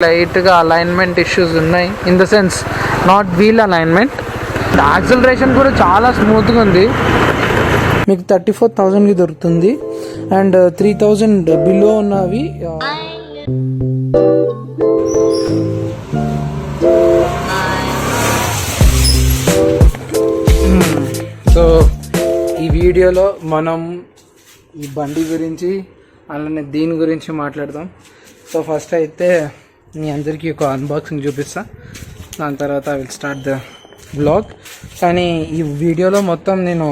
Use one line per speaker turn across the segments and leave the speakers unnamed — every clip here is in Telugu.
లైట్గా అలైన్మెంట్ ఇష్యూస్ ఉన్నాయి, in the sense not wheel alignment. Acceleration కూడా చాలా స్మూత్గా ఉంది. మీకు 34,000కి దొరుకుతుంది. అండ్ 3,000 బిలో ఉన్నవి సో ఈ వీడియోలో మనం ఈ బండి గురించి అలానే దీని గురించి మాట్లాడదాం. సో ఫస్ట్ అయితే మీ అందరికీ ఒక అన్బాక్సింగ్ చూపిస్తా, దాని తర్వాత I will start the vlog. కానీ ఈ వీడియోలో మొత్తం నేను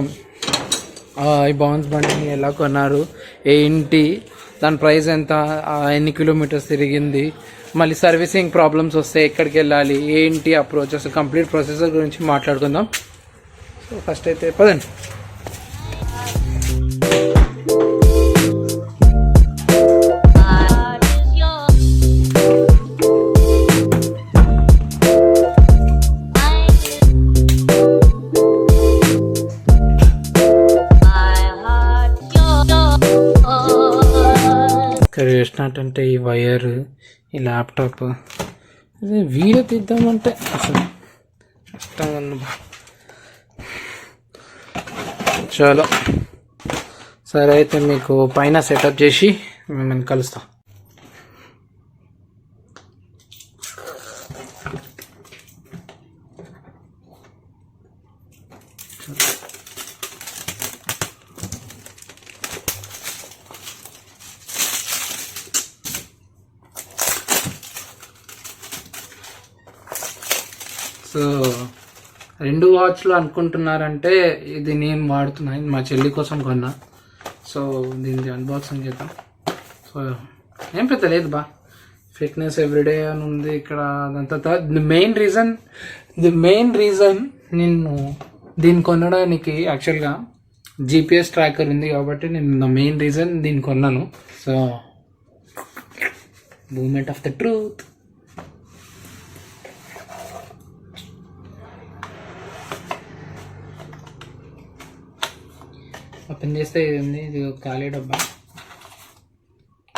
ఈ బాన్స్ బండిని ఎలా కొన్నారు, ఏంటి దాని ప్రైస్ ఎంత, ఎన్ని కిలోమీటర్స్ తిరిగింది, మళ్ళీ సర్వీసింగ్ ప్రాబ్లమ్స్ వస్తే ఎక్కడికి వెళ్ళాలి, ఏంటి ఆ ప్రాసెస్, కంప్లీట్ ప్రొసెసర్ గురించి మాట్లాడుకుందాం. సో ఫస్ట్ అయితే పదండి. ఇక్కడ చేసినట్టంటే ఈ వైర్, ఈ ల్యాప్టాప్ అదే వీడియో తీద్దామంటే అసలు కష్టంగా ఉంది. చాలా సరే అయితే మీకు పైన సెటప్ చేసి మిమ్మల్ని కలుస్తాం. సో 2 వాచ్లు అనుకుంటున్నారంటే ఇది నేను వాడుతున్నాను, మా చెల్లి కోసం కొన్నా. సో దీనికి అన్బాక్సింగ్ చేద్దాం. సో ఏం పెద్ద లేదు బా, ఫిట్నెస్ ఎవ్రీడే అని ఉంది ఇక్కడ. అదంతా ది మెయిన్ రీజన్ నేను దీన్ని కొనడానికి యాక్చువల్గా GPS ట్రాకర్ ఉంది కాబట్టి నేను మెయిన్ రీజన్ దీన్ని కొన్నాను. So moment of the truth. Open చేస్తే ఇది ఉంది, ఇది ఖాళీ డబ్బా.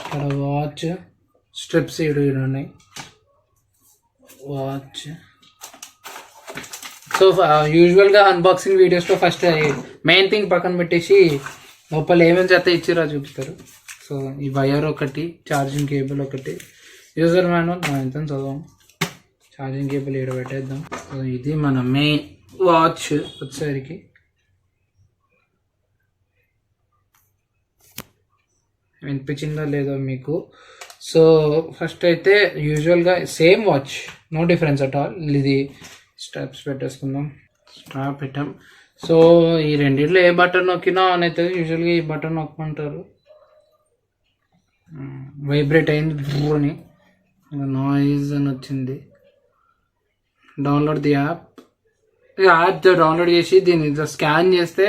ఇక్కడ వాచ్ స్ట్రిప్స్ ఇవి ఉన్నాయి, వాచ్. సో యూజువల్గా అన్బాక్సింగ్ వీడియోస్లో ఫస్ట్ మెయిన్ థింగ్ పక్కన పెట్టేసి లోపల ఏమేమి చేత ఇచ్చిరా చూపిస్తారు. సో ఈ వైర్ ఒకటి, ఛార్జింగ్ కేబుల్ ఒకటి, యూజర్ మాన్యువల్ మనం ఎంత చదవం, ఛార్జింగ్ కేబుల్ ఇక్కడ పెట్టేద్దాం. సో ఇది మన మెయిన్ వాచ్ వచ్చేసరికి. వినిపించిందో లేదో మీకు. సో ఫస్ట్ అయితే యూజువల్గా same watch, no difference at all. ఇది స్ట్రాప్స్ పెట్టేసుకుందాం. స్ట్రాప్ పెట్టాం. సో ఈ రెండిట్లో ఏ బటన్ నొక్కినా అని అయితే యూజువల్గా ఈ బటన్ నొక్కమంటారు. వైబ్రేట్ అయింది అని నాయిస్ అని వచ్చింది. Download the app. డౌన్లోడ్ చేసి దీన్ని స్కాన్ చేస్తే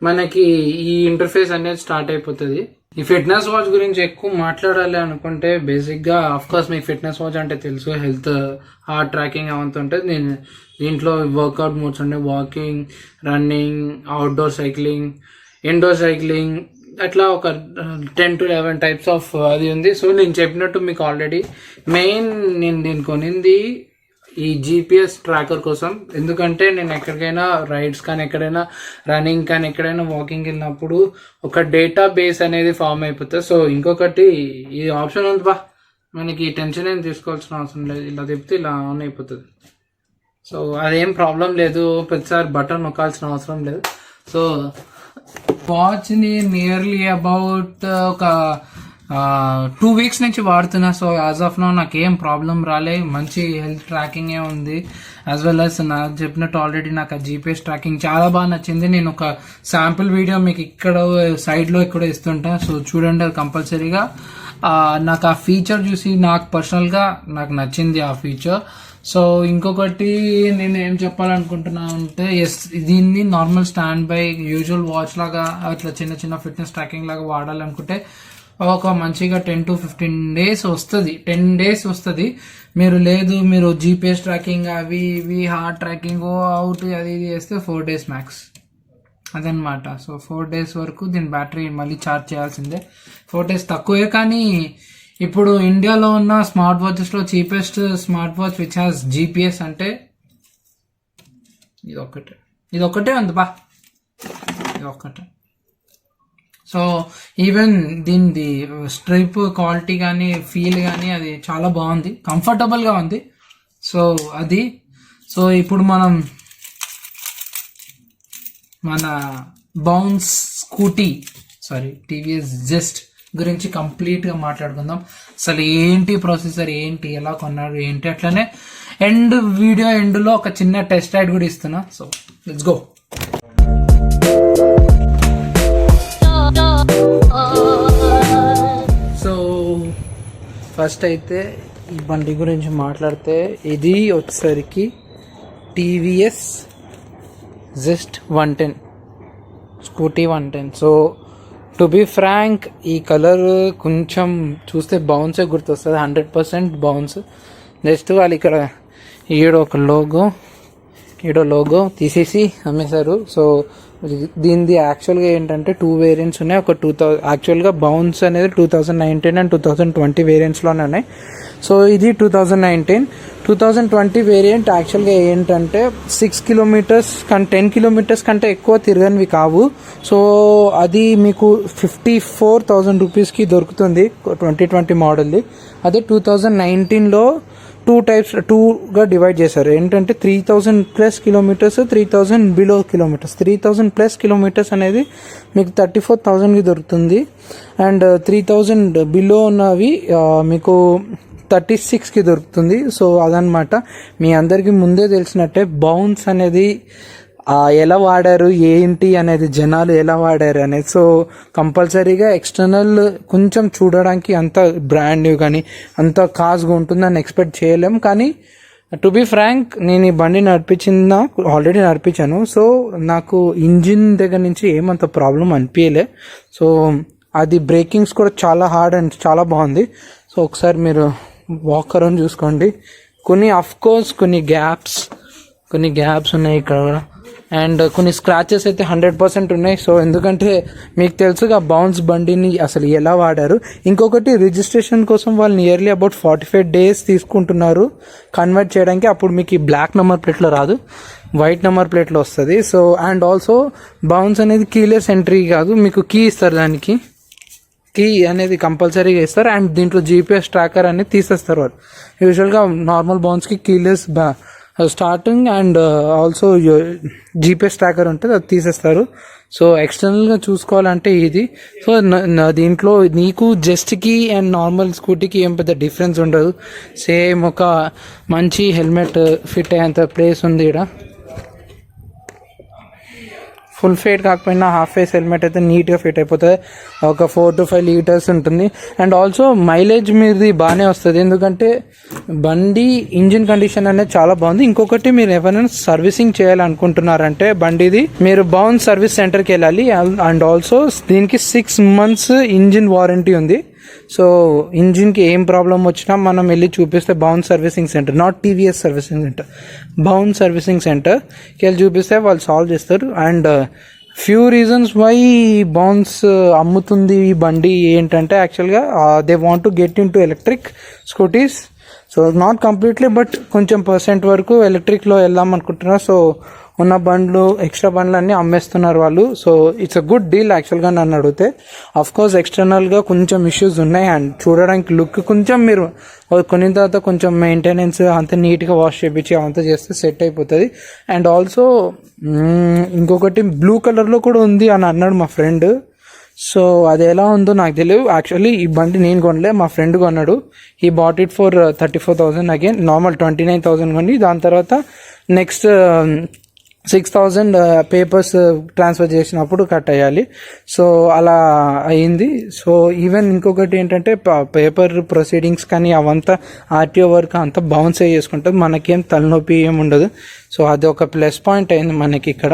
మనకి ఈ ఇంటర్ఫేస్ అనేది స్టార్ట్ అయిపోతుంది. ఈ ఫిట్నెస్ వాచ్ గురించి ఎక్కువ మాట్లాడాలి అనుకుంటే బేసిక్గా ఆఫ్కోర్స్ మీకు ఫిట్నెస్ వాచ్ అంటే తెలుసు, హెల్త్ హార్ట్ ట్రాకింగ్ అవంతా ఉంటుంది. దీంట్లో వర్కౌట్ మోడ్స్ ఉంటాయి, walking, running, outdoor cycling, indoor cycling, అట్లా ఒక 10 to 11 టైప్స్ ఆఫ్ అది ఉంది. సో నేను చెప్పినట్టు మీకు ఆల్రెడీ నేను దీన్ని కొనింది ఈ GPS ట్రాకర్ కోసం. ఎందుకంటే నేను ఎక్కడికైనా రైడ్స్ కానీ, ఎక్కడైనా రన్నింగ్ కానీ, ఎక్కడైనా వాకింగ్ వెళ్ళినప్పుడు ఒక డేటా బేస్ అనేది ఫామ్ అయిపోతుంది. సో ఇంకొకటి ఈ ఆప్షన్ ఉంది బా, మనకి టెన్షన్ ఏం తీసుకోవాల్సిన అవసరం లేదు, ఇలా చెప్తే ఇలా ఆన్ అయిపోతుంది. సో అదేం ప్రాబ్లం లేదు, ప్రతిసారి బటన్ నొక్కాల్సిన అవసరం లేదు. సో వాచ్ని నియర్లీ అబౌట్ ఒక 2 weeks నుంచి వాడుతున్నా. సో యాజ్ ఆఫ్ నో నాకేం ప్రాబ్లం రాలే, మంచి హెల్త్ ట్రాకింగ్ ఉంది. యాజ్ వెల్ యాజ్ నాకు చెప్పినట్టు ఆల్రెడీ నాకు ఆ GPS ట్రాకింగ్ చాలా బాగా నచ్చింది. నేను ఒక శాంపుల్ వీడియో మీకు ఇక్కడ సైడ్లో ఇక్కడ ఇస్తుంటా, సో చూడండి. అది కంపల్సరీగా నాకు ఆ ఫీచర్ చూసి నాకు పర్సనల్గా నాకు నచ్చింది ఆ ఫీచర్. సో ఇంకొకటి నేను ఏం చెప్పాలనుకుంటున్నా అంటే, దీన్ని normal stand by usual watch లాగా అట్లా చిన్న ఫిట్నెస్ ట్రాకింగ్ లాగా వాడాలనుకుంటే ఒక మంచిగా 10 to 15 days వస్తుంది. 10 days వస్తుంది. మీరు GPS ట్రాకింగ్ అవి ఇవి హార్ట్ ట్రాకింగ్ అవుట్ అది ఇది చేస్తే 4 days మ్యాక్స్ అదనమాట. సో 4 days వరకు దీని బ్యాటరీ మళ్ళీ ఛార్జ్ చేయాల్సిందే. 4 days తక్కువే, కానీ ఇప్పుడు ఇండియాలో ఉన్న స్మార్ట్ వాచెస్లో cheapest smart watch which has GPS అంటే ఇది ఒక్కటే ఉంది బా, ఇది ఒక్కటే. సో ఈవెన్ దీనిది స్ట్రిప్ క్వాలిటీ కానీ ఫీల్ కానీ అది చాలా బాగుంది, కంఫర్టబుల్గా ఉంది. సో అది సో ఇప్పుడు మనం మన బౌన్స్ స్కూటీ టీవీఎస్ జస్ట్ గురించి కంప్లీట్గా మాట్లాడుకుందాం. అసలు ఏంటి ప్రాసెసర్, ఏంటి, ఎలా కొన్నాడు, ఏంటి, అట్లనే వీడియో ఎండ్లో ఒక చిన్న టెస్ట్ రైడ్ కూడా ఇస్తున్నా. So let's go. So first అయితే ఈ బండి గురించి మాట్లాడితే ఇది వచ్చేసరికి TVS just 110 Scooty 110. So to be frank ఈ కలర్ కొంచెం చూస్తే బౌన్సే గుర్తొస్తుంది, 100% బౌన్స్. జస్ట్ వాళ్ళు ఇక్కడ ఈడో లోగో తీసేసి అమ్మేశారు. సో దీనిది యాక్చువల్గా ఏంటంటే 2 వేరియంట్స్ ఉన్నాయి. ఒక 2000 యాక్చువల్గా బౌన్స్ అనేది 2019 అండ్ 2020 వేరియంట్స్లోనే ఉన్నాయి. సో ఇది 2020 వేరియంట్. యాక్చువల్గా ఏంటంటే 6 కిలోమీటర్స్ 10 కిలోమీటర్స్ కంటే ఎక్కువ తిరగనివి కావు. సో అది మీకు 54,000 రూపీస్కి దొరుకుతుంది 2020 మోడల్ది. అదే 2019లో 2గా డివైడ్ చేశారు. ఏంటంటే 3,000+ కిలోమీటర్స్, 3,000 బిలో కిలోమీటర్స్. 3,000+ కిలోమీటర్స్ అనేది మీకు 34,000కి దొరుకుతుంది. అండ్ 3,000 బిలో ఉన్నవి మీకు 36కి దొరుకుతుంది. సో అదనమాట. మీ అందరికీ ముందే తెలిసినట్టే బౌన్స్ అనేది ఎలా వాడారు, ఏంటి అనేది, జనాలు ఎలా వాడారు అనేది. సో కంపల్సరీగా ఎక్స్టర్నల్ కొంచెం చూడడానికి అంత బ్రాండ్ న్యూ కానీ అంత కాస్గా ఉంటుందని ఎక్స్పెక్ట్ చేయలేం. కానీ టు బి ఫ్రాంక్ నేను ఈ బండి ఆల్రెడీ నడిపించాను. సో నాకు ఇంజిన్ దగ్గర నుంచి ఏమంత ప్రాబ్లం అనిపించలే. సో అది బ్రేకింగ్స్ కూడా చాలా హార్డ్ అండ్ చాలా బాగుంది. సో ఒకసారి మీరు వాక్ అరౌండ్ చూసుకోండి. కొన్ని గ్యాప్స్ ఉన్నాయి ఇక్కడ, అండ్ కొన్ని స్క్రాచెస్ అయితే 100% ఉన్నాయి. సో ఎందుకంటే మీకు తెలుసుగా బౌన్స్ బండిని అసలు ఎలా వాడారు. ఇంకొకటి రిజిస్ట్రేషన్ కోసం వాళ్ళు నియర్లీ అబౌట్ 45 days తీసుకుంటున్నారు కన్వర్ట్ చేయడానికి. అప్పుడు మీకు ఈ బ్లాక్ నెంబర్ ప్లేట్లో రాదు, వైట్ నెంబర్ ప్లేట్లో వస్తుంది. సో అండ్ ఆల్సో బౌన్స్ అనేది కీలెస్ ఎంట్రీ కాదు, మీకు కీ ఇస్తారు, దానికి కీ అనేది కంపల్సరీగా ఇస్తారు. అండ్ దీంట్లో GPS ట్రాకర్ అనేది తీసేస్తారు వాళ్ళు. యూజువల్గా నార్మల్ బౌన్స్కి keyless starting and also GPS tracker ఉంటుంది, అది తీసేస్తారు. సో ఎక్స్టర్నల్గా చూసుకోవాలంటే ఇది. సో దీంట్లో నీకు జస్ట్కి అండ్ నార్మల్ స్కూటీకి ఏం పెద్ద డిఫరెన్స్ ఉండదు. సేమ్ ఒక మంచి హెల్మెట్ ఫిట్ అయ్యేంత ప్లేస్ ఉంది ఇక్కడ. ఫుల్ ఫేట్ కాకపోయినా హాఫ్ ఫేస్ హెల్మెట్ అయితే నీట్గా ఫిట్ అయిపోతుంది. ఒక 4 to 5 లీటర్స్ ఉంటుంది. అండ్ ఆల్సో మైలేజ్ మీది బాగానే వస్తుంది, ఎందుకంటే బండి ఇంజిన్ కండిషన్ అనేది చాలా బాగుంది. ఇంకొకటి మీరు ఎవరైనా సర్వీసింగ్ చేయాలనుకుంటున్నారంటే బండిది మీరు బౌన్ సర్వీస్ సెంటర్కి వెళ్ళాలి. అండ్ ఆల్సో దీనికి 6 months ఇంజిన్ వారంటీ ఉంది. సో ఇంజిన్కి ఏం ప్రాబ్లం వచ్చినా మనం వెళ్ళి చూపిస్తే Bounce servicing centre, not TVS servicing centre, Bounce servicing సెంటర్కి వెళ్ళి చూపిస్తే వాళ్ళు సాల్వ్ చేస్తారు. అండ్ ఫ్యూ రీజన్స్ వై బౌన్స్ అమ్ముతుంది ఈ బండి ఏంటంటే యాక్చువల్గా they want to get in to electric scooties. So not completely but కొంచెం % వరకు ఎలక్ట్రిక్లో వెళ్దాం అనుకుంటున్నారు. సో ఉన్న ఎక్స్ట్రా బండ్లు అన్నీ అమ్మేస్తున్నారు వాళ్ళు. So it's a good deal యాక్చువల్గా నన్ను అడిగితే. అఫ్కోర్స్ ఎక్స్టర్నల్గా కొంచెం ఇష్యూస్ ఉన్నాయి అండ్ చూడడానికి లుక్ కొంచెం మీరు కొనిన తర్వాత కొంచెం మెయింటెనెన్స్ అంత నీట్గా వాష్ చేయించి అంతా చేస్తే సెట్ అయిపోతుంది. అండ్ ఆల్సో ఇంకొకటి బ్లూ కలర్లో కూడా ఉంది అని అన్నాడు మా ఫ్రెండ్. సో అది ఎలా ఉందో నాకు తెలియదు. యాక్చువల్లీ ఈ బండి నేను కొనలే, మా ఫ్రెండ్ కొన్నాడు. ఈ bought it for 34,000 again. Normal 29,000 కొని దాని తర్వాత నెక్స్ట్ 6,000 పేపర్స్ ట్రాన్స్ఫర్ చేసినప్పుడు కట్ అయ్యాలి. సో అలా అయింది. సో ఈవెన్ ఇంకొకటి ఏంటంటే పేపర్ ప్రొసీడింగ్స్ కానీ అవంతా ఆర్టీఓ వర్క్ అంతా బౌన్స్ చేసుకుంటుంది, మనకేం తలనొప్పి ఏమి ఉండదు. సో అది ఒక ప్లస్ పాయింట్ అయింది మనకి ఇక్కడ.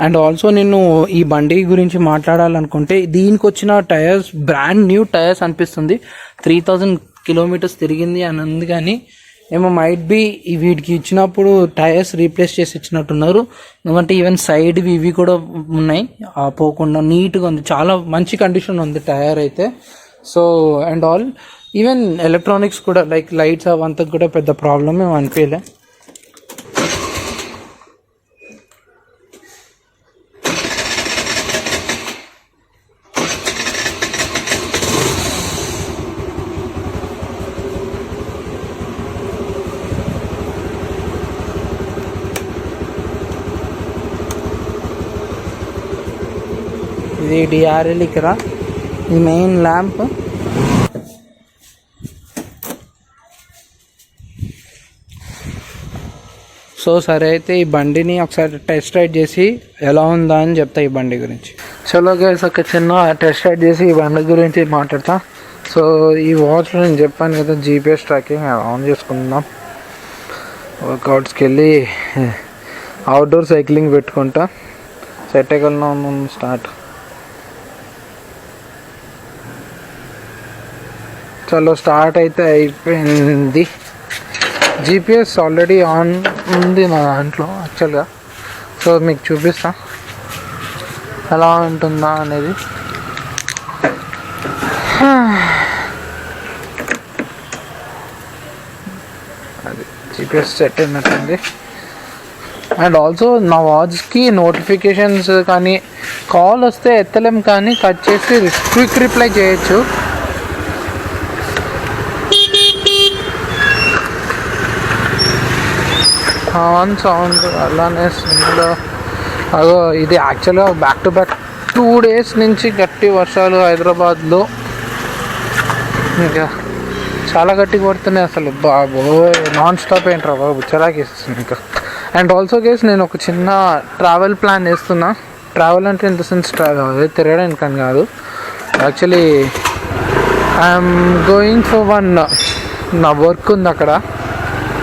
అండ్ ఆల్సో నేను ఈ బండి గురించి మాట్లాడాలనుకుంటే దీనికి వచ్చిన టైర్స్ బ్రాండ్ న్యూ టైర్స్ అనిపిస్తుంది. 3,000 kilometers తిరిగింది అని ఉంది, కానీ ఏమో మైట్ బి వీటికి ఇచ్చినప్పుడు టైర్స్ రీప్లేస్ చేసి ఇచ్చినట్టున్నారు. ఎందుకంటే ఈవెన్ సైడ్ ఇవి కూడా ఉన్నాయి, పోకుండా నీట్గా ఉంది, చాలా మంచి కండిషన్ ఉంది టైర్ అయితే. So and all even electronics కూడా లైక్ లైట్స్ అవంతా కూడా పెద్ద ప్రాబ్లమ్ ఏమి అనిపించలే. ఇది డిఆర్ఎల్ ఇక్కడ, ఇది మెయిన్ ల్యాంప్. సో సరే అయితే ఈ బండిని ఒకసారి టెస్ట్ రైడ్ చేసి ఎలా ఉందా అని చెప్తా ఈ బండి గురించి. చలో గైస్, ఒక చిన్న టెస్ట్ రైడ్ చేసి ఈ బండి గురించి మాట్లాడతా. సో ఈ వాచ్ నేను చెప్పాను కదా జీపీఎస్ ట్రాకింగ్ ఆన్ చేసుకుందాం. వర్కౌట్స్కి వెళ్ళి అవుట్డోర్ సైక్లింగ్ పెట్టుకుంటా. సెట్ ఎక్కడున్నా స్టార్ట్. చలో స్టార్ట్ అయితే అయిపోయింది. జీపీఎస్ ఆల్రెడీ ఆన్ ఉంది నా దాంట్లో యాక్చువల్గా. సో మీకు చూపిస్తా ఎలా ఉంటుందా అనేది. అది జీపీఎస్ సెట్ అయినట్టుంది. అండ్ ఆల్సో నా వాచ్కి నోటిఫికేషన్స్ కానీ కాల్ వస్తే ఎత్తలేం, కానీ కట్ చేసి క్విక్ రిప్లై చేయొచ్చు. హార్న్ సౌండ్ అలానే స్వింగ్లో అదో ఇది యాక్చువల్గా బ్యాక్ టు బ్యాక్ 2 days నుంచి గట్టి వర్షాలు హైదరాబాద్లో, ఇంకా చాలా గట్టిగా పడుతున్నాయి అసలు. బాబు నాన్ స్టాప్ ఏంట్రా బాబు, చిరాకేస్తుంది ఇంకా. అండ్ ఆల్సో కేస్ నేను ఒక చిన్న ట్రావెల్ ప్లాన్ వేస్తున్నా. ట్రావెల్ అంటే ఇన్ ద సెన్స్ తిరగడానికి అని కాదు, actually I'm going for one. నా వర్క్ ఉంది అక్కడ.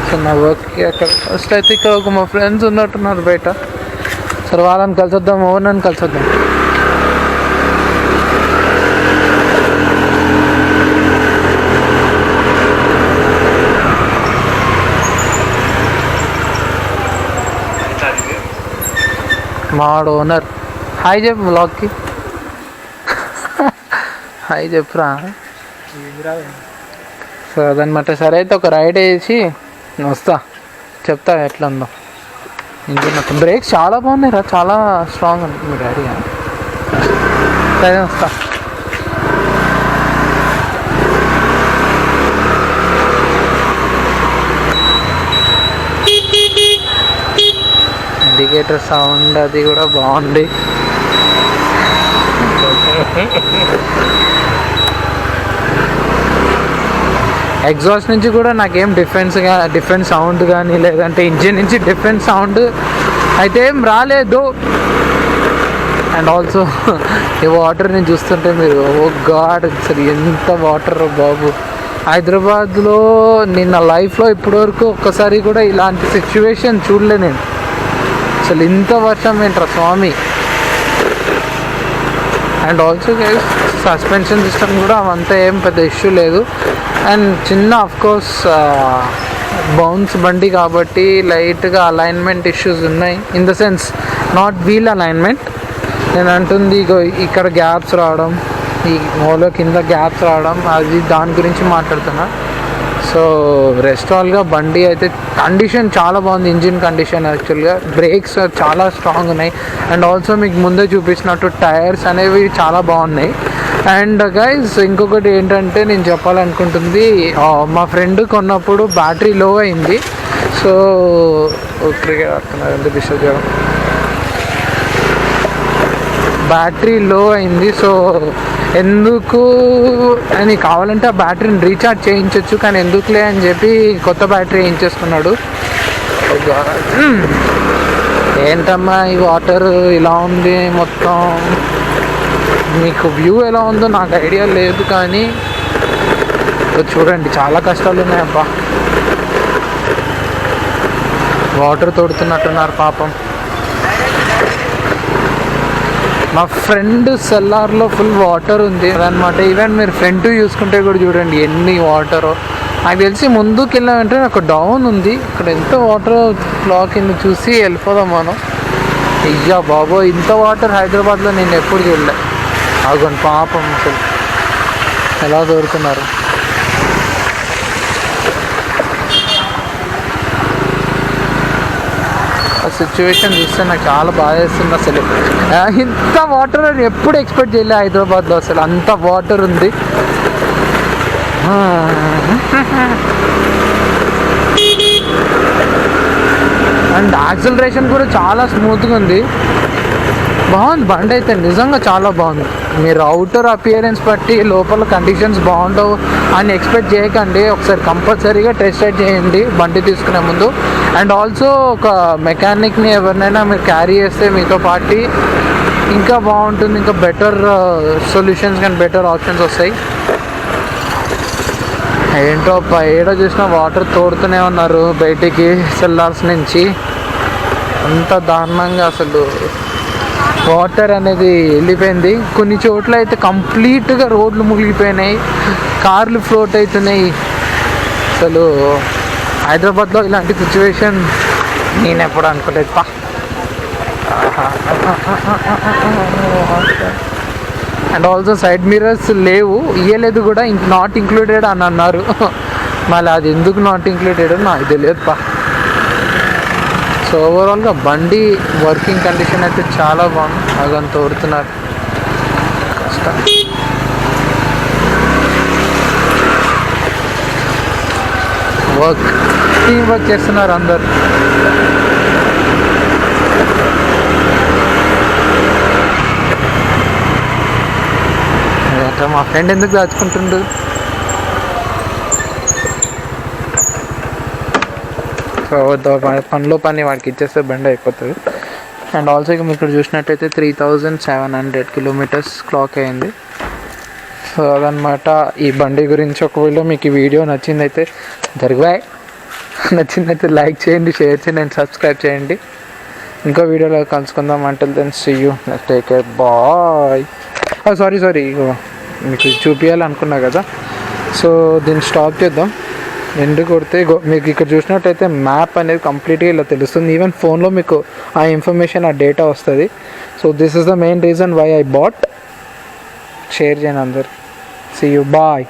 సో నా వర్క్కి అక్కడ ఫస్ట్ అయితే ఇక్కడ ఒక మా ఫ్రెండ్స్ ఉన్నట్టున్నారు బయట. సరే వాళ్ళని కలిసొద్దాం, ఓనర్ని కలిసొద్దాం. మావాడు ఓనర్. హాయ్ చెప్పు బ్లాగ్కి. హాయ్ చెప్పురా. సో అదనమాట. సరే అయితే ఒక రైడ్ వేసి వస్తా, చెప్తా ఎట్లా ఉందో. ఇంజన్ బ్రేక్స్ చాలా బాగున్నాయి రా, చాలా స్ట్రాంగ్ ఉంటుంది మీ డాడీ. సరే వస్తా. ఇండికేటర్ సౌండ్ అది కూడా బాగుంది. ఎగ్జాస్ట్ నుంచి కూడా నాకేం డిఫరెంట్ సౌండ్ కానీ లేదంటే ఇంజిన్ నుంచి డిఫరెంట్ సౌండ్ అయితే ఏం రాలేదు. అండ్ ఆల్సో ఈ వాటర్ని చూస్తుంటే మీరు ఓ గాడ్ అసలు ఎంత వాటర్ బాబు. హైదరాబాద్లో నిన్న లైఫ్లో ఇప్పటివరకు ఒక్కసారి కూడా ఇలాంటి సిచ్యువేషన్ చూడలే నేను. అసలు ఇంత వర్షం ఏంట్రా స్వామి. అండ్ ఆల్సో సస్పెన్షన్ సిస్టమ్ కూడా అవంతా ఏం పెద్ద ఇష్యూ లేదు. అండ్ చిన్న అఫ్కోర్స్ బౌన్స్ బండి కాబట్టి లైట్గా అలైన్మెంట్ ఇష్యూస్ ఉన్నాయి. In the sense not wheel alignment. నేను అంటుంది ఇక్కడ గ్యాప్స్ రావడం, ఈ మోలో కింద గ్యాప్స్ రావడం, అది దాని గురించి మాట్లాడుతున్నా. సో రెస్టాల్గా బండి అయితే కండిషన్ చాలా బాగుంది. ఇంజిన్ కండిషన్ యాక్చువల్గా బ్రేక్స్ చాలా స్ట్రాంగ్ ఉన్నాయి. అండ్ ఆల్సో మీకు ముందే చూపించినట్టు టైర్స్ అనేవి చాలా బాగున్నాయి. అండ్ గైస్ ఇంకొకటి ఏంటంటే నేను చెప్పాలనుకుంటుంది, మా ఫ్రెండ్ కొన్నప్పుడు బ్యాటరీ లో అయింది. సో క్రికెట్ ఆడుతున్నారు ఎంత డిస్టర్బ్ చేయడం. బ్యాటరీ లో అయింది. సో ఎందుకు అని కావాలంటే ఆ బ్యాటరీని రీఛార్జ్ చేయించవచ్చు, కానీ ఎందుకులే అని చెప్పి కొత్త బ్యాటరీ వేయించేసుకున్నాడు. ఏంటమ్మా ఈ వాటర్ ఇలా ఉంది మొత్తం. మీకు వ్యూ ఎలా ఉందో నాకు ఐడియా లేదు, కానీ చూడండి చాలా కష్టాలు ఉన్నాయి అబ్బా. వాటర్ తోడుతున్నట్టున్నారు పాపం. మా ఫ్రెండ్ సెల్లార్లో ఫుల్ వాటర్ ఉంది అనమాట. ఈవెన్ మీరు ఫ్రంట్ చూసుకుంటే కూడా చూడండి ఎన్ని వాటరో. నాకు తెలిసి ముందుకు వెళ్ళామంటే నాకు డౌన్ ఉంది, ఇక్కడ ఎంత వాటర్ క్లాక్ కింద చూసి వెళ్ళిపోదాం మనం. అయ్యా బాబో ఇంత వాటర్ హైదరాబాద్లో నేను ఎప్పుడు చూడలే. ఆగోండి పాపం అసలు ఎలా దొరుకుతున్నారు. సిచ్యువేషన్ చూస్తే నాకు చాలా బాగా వేస్తుంది అసలు. ఇంత వాటర్ అని ఎప్పుడు ఎక్స్పెక్ట్ చేయలే హైదరాబాద్లో, అసలు అంత వాటర్ ఉంది. అండ్ యాక్సిలరేషన్ కూడా చాలా స్మూత్గా ఉంది. బాగుంది బండి అయితే, నిజంగా చాలా బాగుంది. మీరు అవుటర్ అపియరెన్స్ బట్టి లోపల కండిషన్స్ బాగుండవు అని ఎక్స్పెక్ట్ చేయకండి. ఒకసారి కంపల్సరీగా టెస్ట్ రైడ్ చేయండి బండి తీసుకునే ముందు. అండ్ ఆల్సో ఒక మెకానిక్ని ఎవరినైనా మీరు క్యారీ చేస్తే మీతో పాటు ఇంకా బాగుంటుంది, ఇంకా బెటర్ సొల్యూషన్స్ కానీ బెటర్ ఆప్షన్స్ వస్తాయి. ఏంటో ఏడో చూసినా వాటర్ తోడుతూనే ఉన్నారు బయటికి సెల్లార్స్ నుంచి. అంత దారుణంగా అసలు వాటర్ అనేది వెళ్ళిపోయింది. కొన్ని చోట్ల అయితే కంప్లీట్గా రోడ్లు మునిగిపోయినాయి, కార్లు ఫ్లోట్ అవుతున్నాయి. అసలు హైదరాబాద్లో ఇలాంటి సిచ్యువేషన్ నేను ఎప్పుడు అనుకోలేదు పా. అండ్ ఆల్సో సైడ్ మిర్రర్స్ లేవు, ఇయ్యలేదు కూడా, నాట్ ఇంక్లూడెడ్ అని అన్నారు. మళ్ళీ అది ఎందుకు నాట్ ఇంక్లూడెడ్ నాకు తెలియదు పా. సో ఓవరాల్గా బండి వర్కింగ్ కండిషన్ అయితే చాలా బాగుంది. అదంతా తోడుతున్నారు కష్టం. టీం వర్క్ చేస్తున్నారు అందరు. మా ఫ్రెండ్ ఎందుకు దాచుకుంటుండ్రు? సో పనిలో పని వాడికి ఇచ్చేస్తే బండి అయిపోతుంది. అండ్ ఆల్సో ఇక మీరు ఇక్కడ చూసినట్టయితే 3700 కిలోమీటర్స్ క్లాక్ అయింది. సో అదనమాట ఈ బండి గురించి. ఒకవేళ మీకు ఈ వీడియో నచ్చిందైతే నచ్చిందైతే లైక్ చేయండి, షేర్ చేయండి అండ్ సబ్స్క్రైబ్ చేయండి. ఇంకో వీడియోలో కలుసుకుందాం. Until then see you, take care, bye. Sorry మీకు చూపించాలనుకున్నా కదా. సో దీన్ని స్టాప్ చేద్దాం. ఎండు కొడితే మీకు ఇక్కడ చూసినట్టయితే మ్యాప్ అనేది కంప్లీట్గా ఇలా తెలుస్తుంది. ఈవెన్ ఫోన్లో మీకు ఆ ఇన్ఫర్మేషన్, ఆ డేటా వస్తుంది. So this is the main reason why I bought. Share చేయండి అందరు. See you, bye.